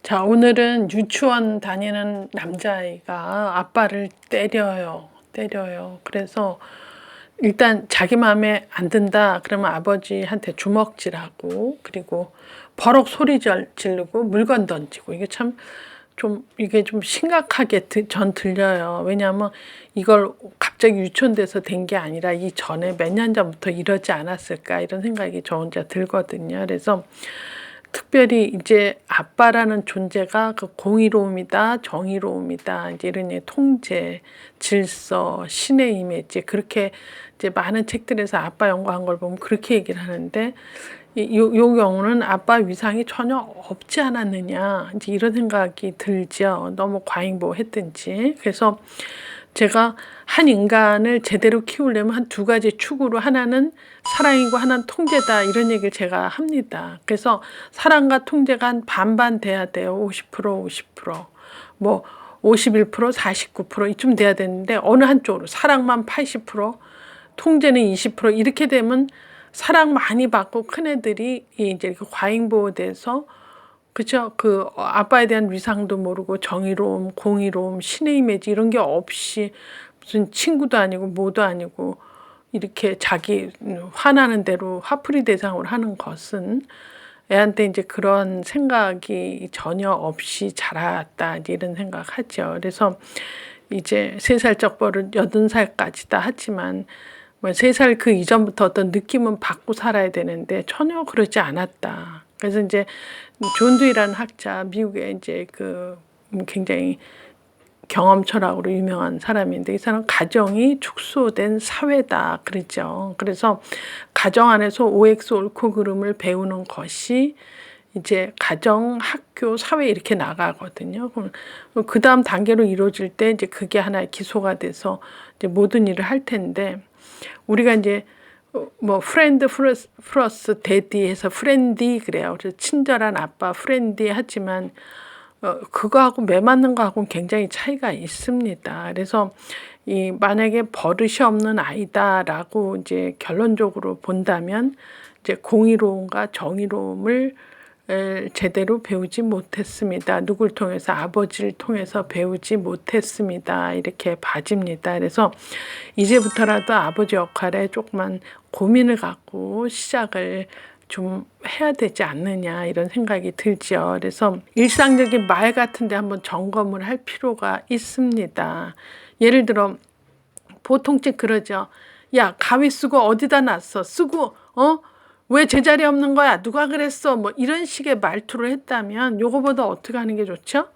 자, 오늘은 유치원 다니는 남자아이가 아빠를 때려요. 그래서 일단 자기 마음에 안 든다 그러면 아버지한테 주먹질하고, 그리고 버럭 소리 지르고 물건 던지고, 이게 좀 심각하게 전 들려요. 왜냐하면 이걸 갑자기 유치원돼서 된 게 아니라 이전에 몇 년 전부터 이러지 않았을까, 이런 생각이 저 혼자 들거든요. 그래서 특별히 이제 아빠라는 존재가 그 공의로움이다, 정의로움이다, 이제 이런 통제, 질서, 신의 이미지, 그렇게 이제 많은 책들에서 아빠 연구한 걸 보면 그렇게 얘기를 하는데, 요 경우는 아빠 위상이 전혀 없지 않았느냐, 이제 이런 생각이 들죠. 너무 과잉보호했든지. 그래서 제가 한 인간을 제대로 키우려면 한 두 가지 축으로, 하나는 사랑이고 하나는 통제다, 이런 얘기를 제가 합니다. 그래서 사랑과 통제가 한 반반 돼야 돼요. 50%, 뭐 51%, 49% 이쯤 돼야 되는데, 어느 한쪽으로 사랑만 80%, 통제는 20% 이렇게 되면 사랑 많이 받고 큰 애들이 이제 과잉보호돼서, 그죠? 그 아빠에 대한 위상도 모르고 정의로움, 공의로움, 신의 이미지 이런 게 없이 무슨 친구도 아니고 뭐도 아니고 이렇게 자기 화나는 대로 화풀이 대상으로 하는 것은, 애한테 이제 그런 생각이 전혀 없이 자랐다, 이제 이런 생각하죠. 그래서 이제 3살적 버릇 80살까지다 하지만, 뭐 3살 그 이전부터 어떤 느낌은 받고 살아야 되는데 전혀 그러지 않았다. 그래서 이제 존 듀이라는 학자, 미국의 이제 굉장히 경험 철학으로 유명한 사람인데, 이 사람 가정이 축소된 사회다 그랬죠. 그래서 가정 안에서 OX 옳고 그름을 배우는 것이 이제 가정, 학교, 사회 이렇게 나가거든요. 그 다음 단계로 이루어질 때 이제 그게 하나의 기소가 돼서 이제 모든 일을 할 텐데, 우리가 이제 뭐 프렌드 플러스 데디 해서 프렌디 그래요. 그래서 친절한 아빠 프렌디 하지만 그거하고 매맞는 거하고는 굉장히 차이가 있습니다. 그래서 만약에 버릇이 없는 아이다라고 이제 결론적으로 본다면, 이제 공의로움과 정의로움을 제대로 배우지 못했습니다. 누굴 통해서? 아버지를 통해서 배우지 못했습니다. 이렇게 봐집니다. 그래서 이제부터라도 아버지 역할에 조금만 고민을 갖고 시작을 좀 해야 되지 않느냐, 이런 생각이 들죠. 그래서 일상적인 말 같은데 한번 점검을 할 필요가 있습니다. 예를 들어 보통씩 그러죠. 야, 가위 쓰고 어디다 놨어? 쓰고 왜 제자리 없는 거야? 누가 그랬어? 뭐 이런 식의 말투를 했다면, 요거보다 어떻게 하는 게 좋죠?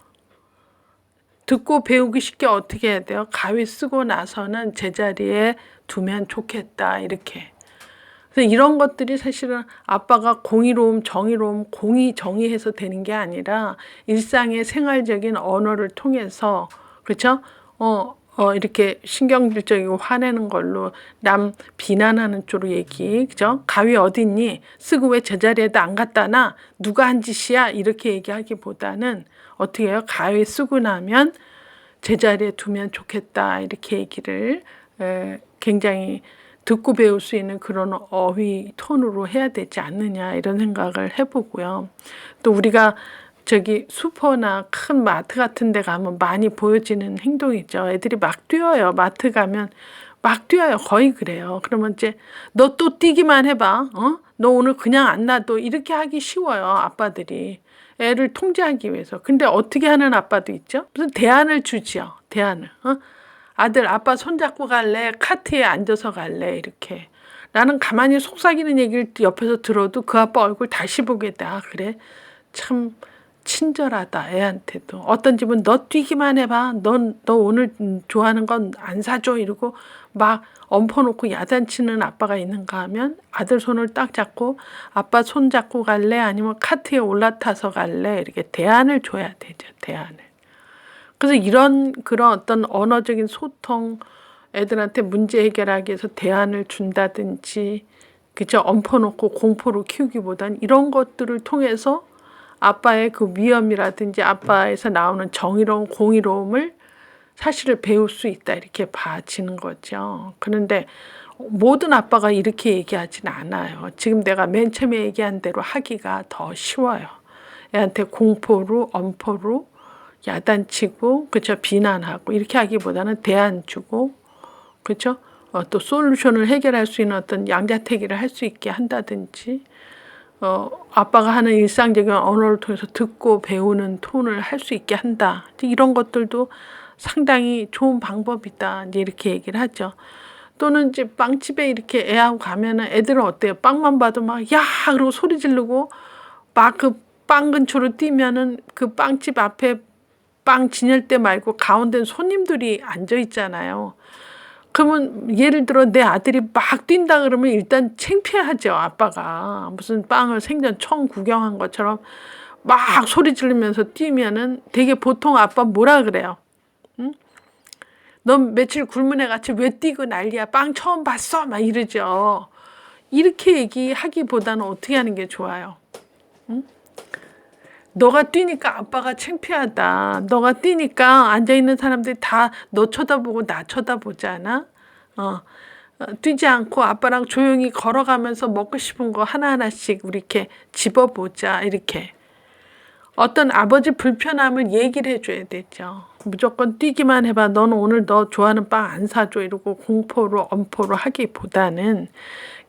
듣고 배우기 쉽게 어떻게 해야 돼요? 가위 쓰고 나서는 제자리에 두면 좋겠다, 이렇게. 그래서 이런 것들이 사실은 아빠가 공의로움, 정의로움, 정의해서 되는 게 아니라 일상의 생활적인 언어를 통해서, 그렇죠? 이렇게 신경질적이고 화내는 걸로 남 비난하는 쪽으로 얘기, 그죠? 가위 어디 있니? 쓰고 왜 제자리에다 안 갖다 놔? 누가 한 짓이야? 이렇게 얘기하기보다는 어떻게 해요? 가위 쓰고 나면 제자리에 두면 좋겠다, 이렇게 얘기를 굉장히 듣고 배울 수 있는 그런 어휘 톤으로 해야 되지 않느냐, 이런 생각을 해보고요. 또 우리가 저기 슈퍼나 큰 마트 같은 데 가면 많이 보여지는 행동이죠. 애들이 막 뛰어요. 마트 가면 막 뛰어요. 거의 그래요. 그러면 이제 너 또 뛰기만 해봐. 너 오늘 그냥 안 놔둬. 이렇게 하기 쉬워요. 아빠들이. 애를 통제하기 위해서. 근데 어떻게 하는 아빠도 있죠? 무슨 대안을 주지요. 대안을. 아들, 아빠 손잡고 갈래? 카트에 앉아서 갈래? 이렇게. 나는 가만히 속삭이는 얘기를 옆에서 들어도 그 아빠 얼굴 다시 보게 돼. 아, 그래? 참 친절하다, 애한테도. 어떤 집은 너 뛰기만 해봐. 너 오늘 좋아하는 건 안 사줘. 이러고 막 엎어놓고 야단치는 아빠가 있는가 하면, 아들 손을 딱 잡고 아빠 손 잡고 갈래? 아니면 카트에 올라타서 갈래? 이렇게 대안을 줘야 되죠. 대안을. 그래서 그런 어떤 언어적인 소통, 애들한테 문제 해결하기 위해서 대안을 준다든지, 그죠? 엎어놓고 공포로 키우기보단 이런 것들을 통해서 아빠의 그 위엄이라든지 아빠에서 나오는 정의로움, 공의로움을 사실을 배울 수 있다, 이렇게 봐지는 거죠. 그런데 모든 아빠가 이렇게 얘기하지는 않아요. 지금 내가 맨 처음에 얘기한 대로 하기가 더 쉬워요. 애한테 공포로 엄포로 야단치고 그쵸 비난하고 이렇게 하기보다는 대안 주고 그쵸 또 솔루션을 해결할 수 있는 어떤 양자택일을 할 수 있게 한다든지 아빠가 하는 일상적인 언어를 통해서 듣고 배우는 톤을 할 수 있게 한다. 이런 것들도 상당히 좋은 방법이다. 이제 이렇게 얘기를 하죠. 또는 이제 빵집에 이렇게 애하고 가면은 애들은 어때요? 빵만 봐도 막 야! 그러고 소리 지르고 막 그 빵 근처로 뛰면은 그 빵집 앞에 빵 진열대 말고 가운데는 손님들이 앉아 있잖아요. 그러면 예를 들어 내 아들이 막 뛴다 그러면 일단 창피하죠, 아빠가. 무슨 빵을 생전 처음 구경한 것처럼 막 소리 지르면서 뛰면은 되게 보통 아빠 뭐라 그래요? 응? 넌 며칠 굶은 애 같이 왜 뛰고 난리야? 빵 처음 봤어? 막 이러죠. 이렇게 얘기하기보다는 어떻게 하는 게 좋아요? 응? 너가 뛰니까 아빠가 창피하다. 너가 뛰니까 앉아있는 사람들이 다 너 쳐다보고 나 쳐다보잖아. 뛰지 않고 아빠랑 조용히 걸어가면서 먹고 싶은 거 하나하나씩 우리 이렇게 집어보자. 이렇게. 어떤 아버지 불편함을 얘기를 해줘야 되죠. 무조건 뛰기만 해봐. 너는 오늘 너 좋아하는 빵 안 사줘. 이러고 공포로 엄포로 하기보다는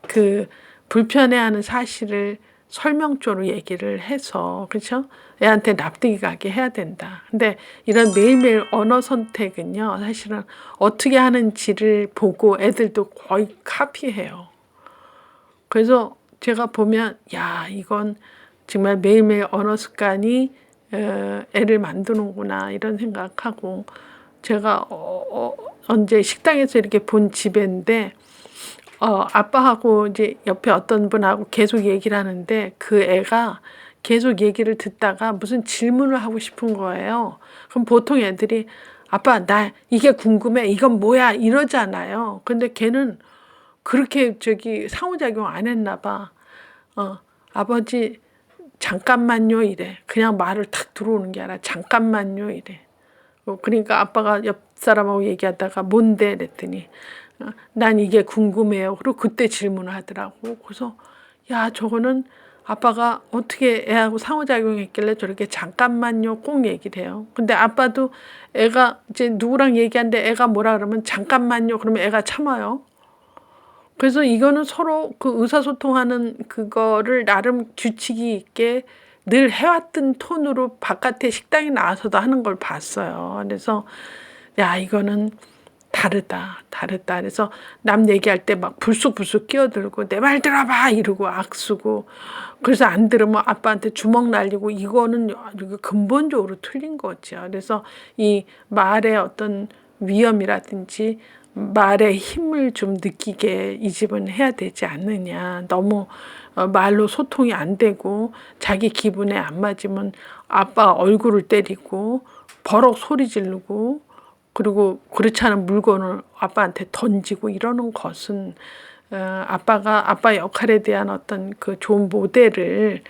그 불편해하는 사실을 설명조로 얘기를 해서 그렇죠? 애한테 납득이 가게 해야 된다. 근데 이런 매일매일 언어 선택은요. 사실은 어떻게 하는지를 보고 애들도 거의 카피해요. 그래서 제가 보면 야 이건 정말 매일매일 언어 습관이 애를 만드는구나 이런 생각하고 제가 언제 식당에서 이렇게 본 집인데 아빠하고 이제 옆에 어떤 분하고 계속 얘기를 하는데 그 애가 계속 얘기를 듣다가 무슨 질문을 하고 싶은 거예요. 그럼 보통 애들이 아빠 나 이게 궁금해 이건 뭐야 이러잖아요. 근데 걔는 그렇게 상호작용 안 했나 봐. 아버지 잠깐만요 이래. 그냥 말을 탁 들어오는 게 아니라 잠깐만요 이래. 그러니까 아빠가 옆 사람하고 얘기하다가 뭔데 그랬더니 난 이게 궁금해요. 그리고 그때 질문을 하더라고. 그래서 야 저거는 아빠가 어떻게 애하고 상호작용했길래 저렇게 잠깐만요 꼭 얘기를 해요. 근데 아빠도 애가 이제 누구랑 얘기하는데 애가 뭐라 그러면 잠깐만요 그러면 애가 참아요. 그래서 이거는 서로 그 의사소통하는 그거를 나름 규칙이 있게 늘 해왔던 톤으로 바깥에 식당에 나와서도 하는 걸 봤어요. 그래서 야 이거는 다르다. 그래서 남 얘기할 때 막 불쑥불쑥 끼어들고 내 말 들어봐 이러고 악수고 그래서 안 들으면 아빠한테 주먹 날리고 이거는 근본적으로 틀린 거죠. 그래서 이 말의 어떤 위험이라든지 말의 힘을 좀 느끼게 이 집은 해야 되지 않느냐. 너무 말로 소통이 안 되고 자기 기분에 안 맞으면 아빠 얼굴을 때리고 버럭 소리 지르고 그리고 그렇지 않은 물건을 아빠한테 던지고 이러는 것은 아빠 역할에 대한 어떤 그 좋은 모델을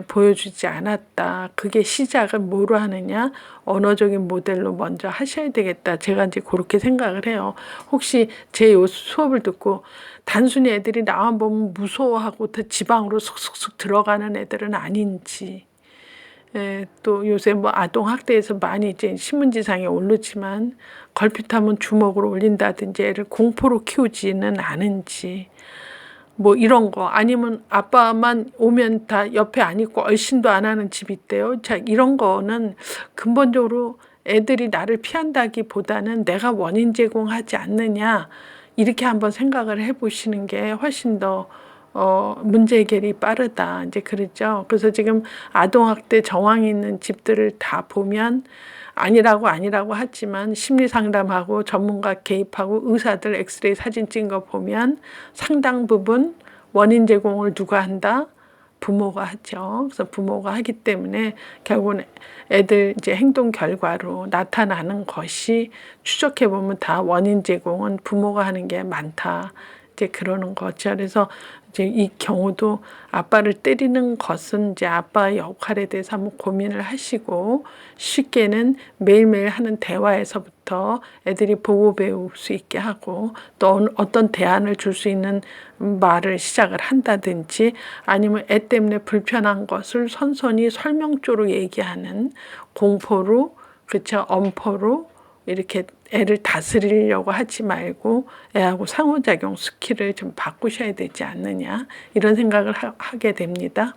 보여주지 않았다. 그게 시작은 뭐로 하느냐? 언어적인 모델로 먼저 하셔야 되겠다. 제가 이제 그렇게 생각을 해요. 혹시 제 요 수업을 듣고 단순히 애들이 나만 보면 무서워하고 지방으로 쑥쑥쑥 들어가는 애들은 아닌지. 또 요새 뭐 아동학대에서 많이 이제 신문지상에 오르지만 걸핏하면 주먹으로 올린다든지 애를 공포로 키우지는 않은지 뭐 이런 거 아니면 아빠만 오면 다 옆에 안 있고 얼씬도 안 하는 집이 있대요. 자 이런 거는 근본적으로 애들이 나를 피한다기보다는 내가 원인 제공하지 않느냐 이렇게 한번 생각을 해보시는 게 훨씬 더 문제 해결이 빠르다. 이제 그랬죠. 그래서 지금 아동학대 정황이 있는 집들을 다 보면 아니라고 하지만 심리 상담하고 전문가 개입하고 의사들 엑스레이 사진 찍은 거 보면 상당 부분 원인 제공을 누가 한다? 부모가 하죠. 그래서 부모가 하기 때문에 결국은 애들 이제 행동 결과로 나타나는 것이 추적해 보면 다 원인 제공은 부모가 하는 게 많다. 이제 그러는 거죠. 그래서 이제 이 경우도 아빠를 때리는 것은 이제 아빠의 역할에 대해서 한번 고민을 하시고, 쉽게는 매일매일 하는 대화에서부터 애들이 보고 배울 수 있게 하고, 또 어떤 대안을 줄 수 있는 말을 시작을 한다든지, 아니면 애 때문에 불편한 것을 선선히 설명조로 얘기하는, 공포로, 그쵸, 엄포로 이렇게 애를 다스리려고 하지 말고 애하고 상호작용 스킬을 좀 바꾸셔야 되지 않느냐, 이런 생각을 하게 됩니다.